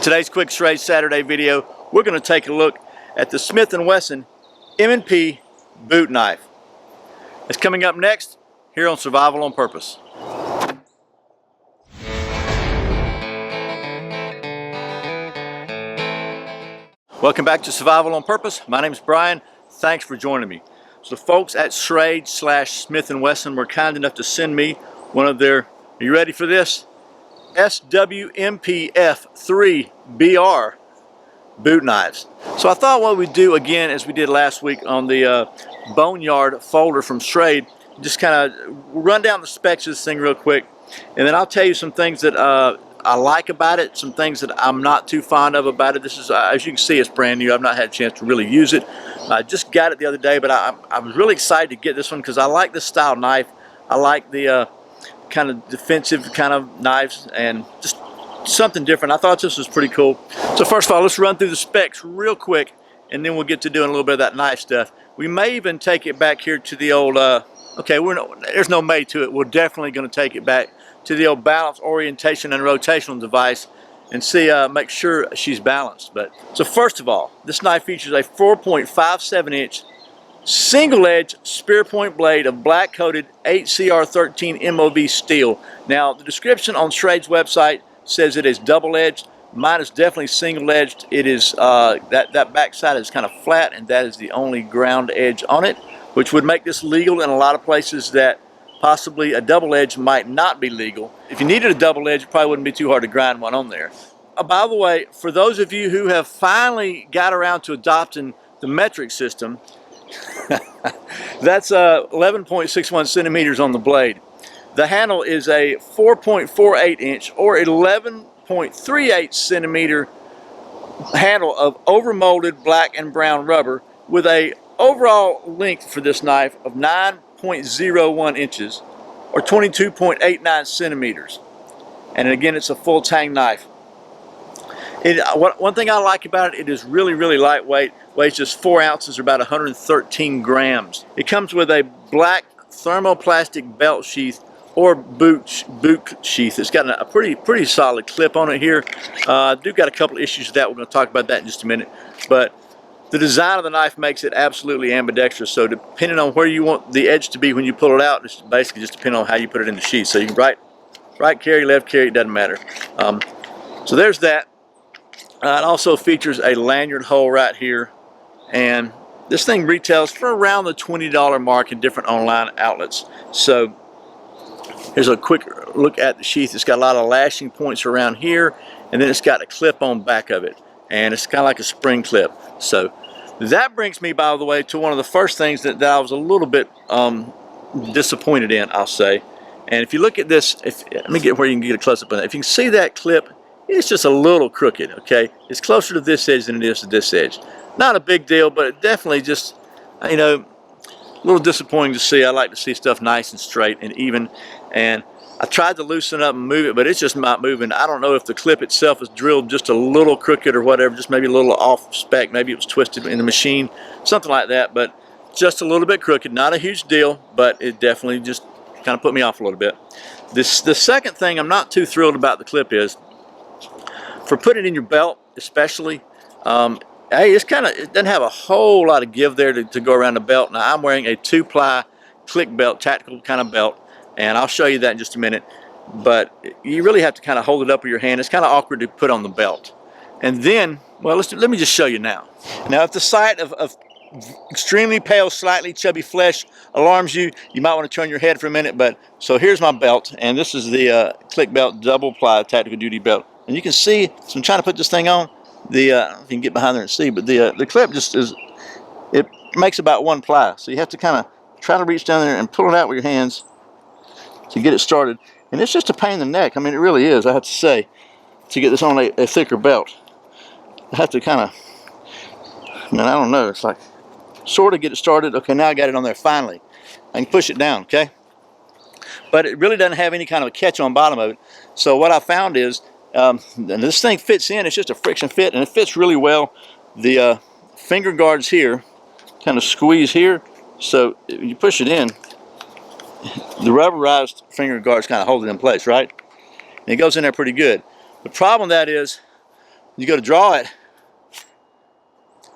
In today's Quick Trade Saturday video, we're going to take a look at the Smith & Wesson M&P boot knife. It's coming up next here on Survival on Purpose. Welcome back to Survival on Purpose. My name is Brian. Thanks for joining me. So the folks at Schrade/Smith & Wesson were kind enough to send me one of their, are you ready for this? SWMPF3BR boot knives. So I thought what we'd do again, as we did last week on the Boneyard folder from Schrade, just kind of run down the specs of this thing real quick, and then I'll tell you some things that I like about it, some things that I'm not too fond of about it. This is, as you can see, it's brand new. I've not had a chance to really use it. I just got it the other day, but I was really excited to get this one because I like this style knife. I like the kind of defensive kind of knives and just something different. I thought this was pretty cool. So first of all, let's run through the specs real quick, and then we'll get to doing a little bit of that knife stuff. We may even take it back here to the old, okay, there's no may to it. We're definitely going to take it back to the old balance, orientation, and rotational device and see, make sure she's balanced. But so first of all, this knife features a 4.57-inch single-edge spear point blade of black-coated 8CR13 MOV steel. Now, the description on Schrade's website says it is double-edged. Mine is definitely single-edged. It is that back side is kind of flat, and that is the only ground edge on it, which would make this legal in a lot of places that possibly a double edge might not be legal. If you needed a double edge, it probably wouldn't be too hard to grind one on there. By the way, for those of you who have finally got around to adopting the metric system, that's 11.61 centimeters on the blade. The handle is a 4.48 inch or 11.38 centimeter handle of overmolded black and brown rubber with a overall length for this knife of 9.01 inches or 22.89 centimeters. And again, it's a full tang knife. One thing I like about it, it is really, really lightweight. Weighs just 4 ounces or about 113 grams. It comes with a black thermoplastic belt sheath or boot sheath. It's got a pretty solid clip on it here. I do got a couple issues with that. We're going to talk about that in just a minute. But the design of the knife makes it absolutely ambidextrous. So depending on where you want the edge to be when you pull it out, it's basically just depending on how you put it in the sheath. So you can right carry, left carry, it doesn't matter. So there's that. It also features a lanyard hole right here, and this thing retails for around the $20 mark in different online outlets. So here's a quick look at the sheath. It's got a lot of lashing points around here, and then it's got a clip on back of it, and it's kind of like a spring clip. So that brings me, by the way, to one of the first things that I was a little bit disappointed in, I'll say. And if you look at this, let me get where you can get a close-up on that. If you can see that clip, it's just a little crooked, okay? It's closer to this edge than it is to this edge. Not a big deal, but it definitely just, you know, a little disappointing to see. I like to see stuff nice and straight and even. And I tried to loosen up and move it, but it's just not moving. I don't know if the clip itself is drilled just a little crooked or whatever, just maybe a little off spec. Maybe it was twisted in the machine, something like that, but just a little bit crooked. Not a huge deal, but it definitely just kind of put me off a little bit. The second thing I'm not too thrilled about the clip is, for putting it in your belt especially, hey, it doesn't have a whole lot of give there to go around the belt. Now I'm wearing a 2-ply click belt, tactical kind of belt, and I'll show you that in just a minute. But you really have to kind of hold it up with your hand. It's kind of awkward to put on the belt. And then, well, let me just show you now. Now, if the sight of extremely pale, slightly chubby flesh alarms you, you might want to turn your head for a minute. But so here's my belt, and this is the click belt, double ply tactical duty belt. And you can see, so I'm trying to put this thing on, I don't know if you can get behind there and see, but the clip just is, it makes about 1 ply. So you have to kind of try to reach down there and pull it out with your hands to get it started. And it's just a pain in the neck. I mean, it really is, I have to say, to get this on a thicker belt. I have to kind of, I don't know, it's like, sort of get it started. Okay, now I got it on there finally. I can push it down, okay? But it really doesn't have any kind of a catch on bottom of it. So what I found is, and this thing fits in, it's just a friction fit, and it fits really well. The finger guards here kind of squeeze here, so if you push it in, the rubberized finger guards kind of hold it in place, right? And it goes in there pretty good. The problem with that is, You go to draw it,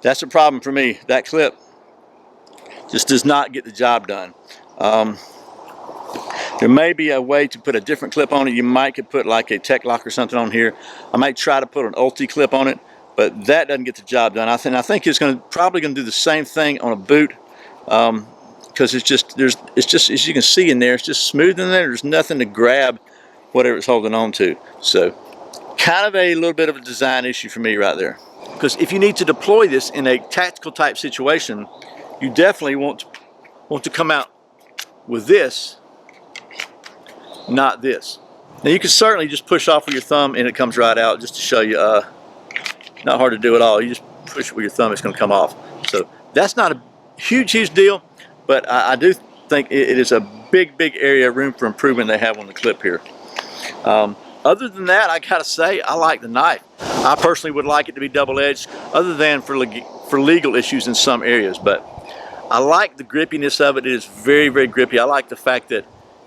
that's a problem for me. That clip just does not get the job done. There may be a way to put a different clip on it. You might could put like a Tech Lock or something on here. I might try to put an Ulti clip on it, but that doesn't get the job done. I think it's probably going to do the same thing on a boot, because it's just as you can see in there, it's just smooth in there. There's nothing to grab whatever it's holding on to. So kind of a little bit of a design issue for me right there. Because if you need to deploy this in a tactical type situation, you definitely want to come out with this, not this. Now you can certainly just push off with your thumb and it comes right out, just to show you. Not hard to do at all. You just push it with your thumb, it's going to come off. So that's not a huge deal, but I do think it is a big area of room for improvement they have on the clip here. Other than that, I gotta say, I like the knife. I personally would like it to be double-edged, other than for legal issues in some areas, but I like the grippiness of it. It is very grippy. I like the fact that,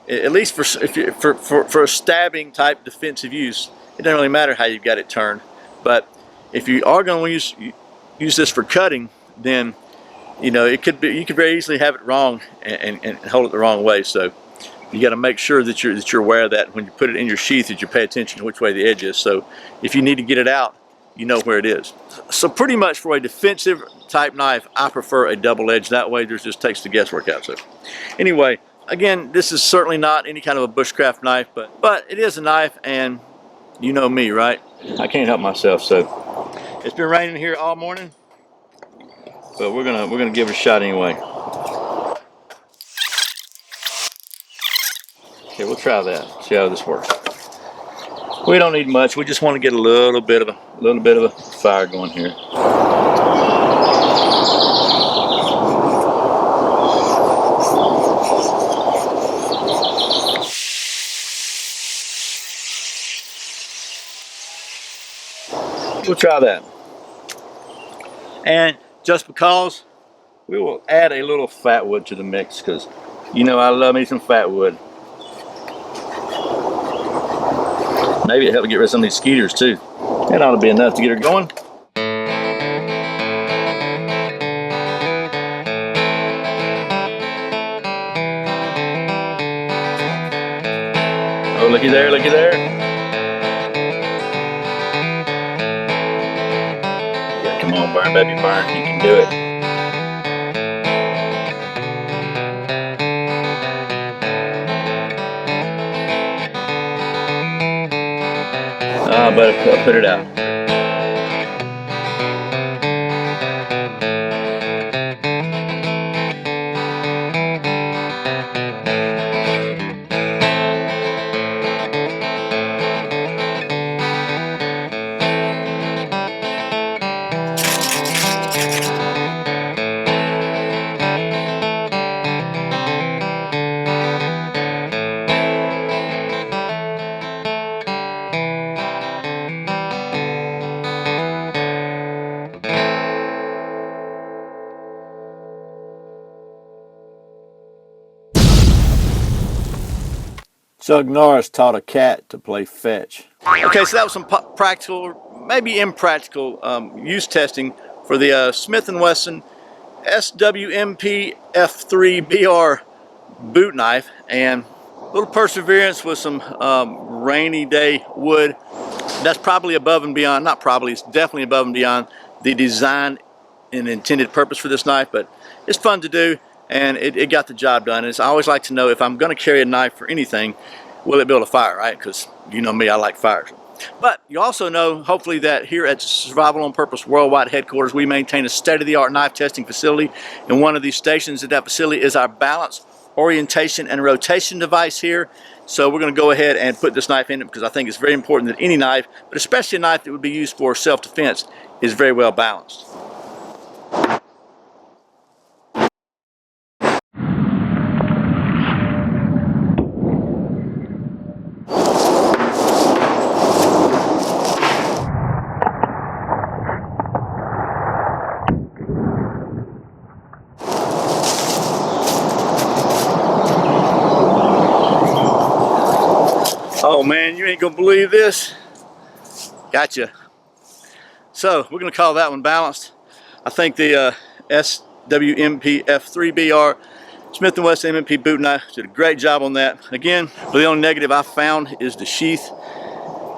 at least for a stabbing type defensive use, it doesn't really matter how you've got it turned. But if you are going to use this for cutting, then you know you could very easily have it wrong and hold it the wrong way. So you got to make sure that you're aware of that when you put it in your sheath, that you pay attention to which way the edge is. So if you need to get it out, you know where it is. So pretty much for a defensive type knife, I prefer a double edge. That way there's just takes the guesswork out. So anyway, again, this is certainly not any kind of a bushcraft knife, but it is a knife, and you know me, right? I can't help myself. So it's been raining here all morning, but we're gonna give it a shot anyway. Okay, we'll try that. See how this works. We don't need much. We just want to get a little bit of a fire going here. We'll try that. And just because, we will add a little fat wood to the mix, because you know I love me some fat wood. Maybe it help get rid of some of these skeeters too. That ought to be enough to get her going. Oh, looky there, looky there. Yeah, come on, burn, baby, burn. You can do it. But I'll put it out. Chuck Norris taught a cat to play fetch. Okay, so that was some practical, maybe impractical use testing for the Smith & Wesson SWMPF3BR boot knife, and a little perseverance with some rainy day wood. That's probably above and beyond, not probably, it's definitely above and beyond the design and intended purpose for this knife, but it's fun to do. And it got the job done. And I always like to know, if I'm going to carry a knife for anything, will it build a fire, right? Because you know me, I like fires. But you also know, hopefully, that here at Survival on Purpose Worldwide Headquarters, we maintain a state-of-the-art knife testing facility. And one of these stations at that facility is our balance, orientation, and rotation device here. So we're going to go ahead and put this knife in it, because I think it's very important that any knife, but especially a knife that would be used for self-defense, is very well balanced. Oh man, you ain't gonna believe this. Gotcha. so we're going to call that one balanced. I think the SWMPF3BR Smith & Wesson M&P boot knife did a great job on that. Again, the only negative I found is the sheath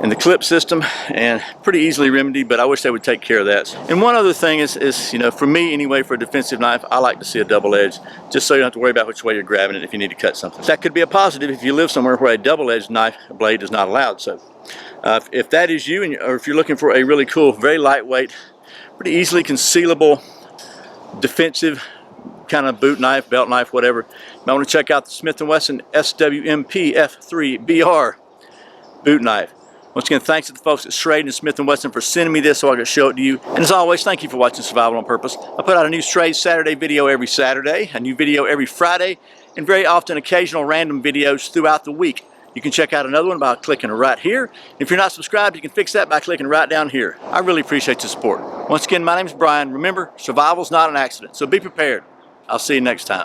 and the clip system, and pretty easily remedied, but I wish they would take care of that. And one other thing is, you know, for me anyway, for a defensive knife, I like to see a double edge, just so you don't have to worry about which way you're grabbing it if you need to cut something. That could be a positive if you live somewhere where a double-edged knife blade is not allowed. So if that is you, or if you're looking for a really cool, very lightweight, pretty easily concealable, defensive kind of boot knife, belt knife, whatever, you might want to check out the Smith & Wesson SWMPF3BR boot knife. Once again, thanks to the folks at Schrade and Smith & Wesson for sending me this so I could show it to you. And as always, thank you for watching Survival on Purpose. I put out a new Schrade Saturday video every Saturday, a new video every Friday, and very often occasional random videos throughout the week. You can check out another one by clicking right here. If you're not subscribed, you can fix that by clicking right down here. I really appreciate your support. Once again, my name is Brian. Remember, survival's not an accident, so be prepared. I'll see you next time.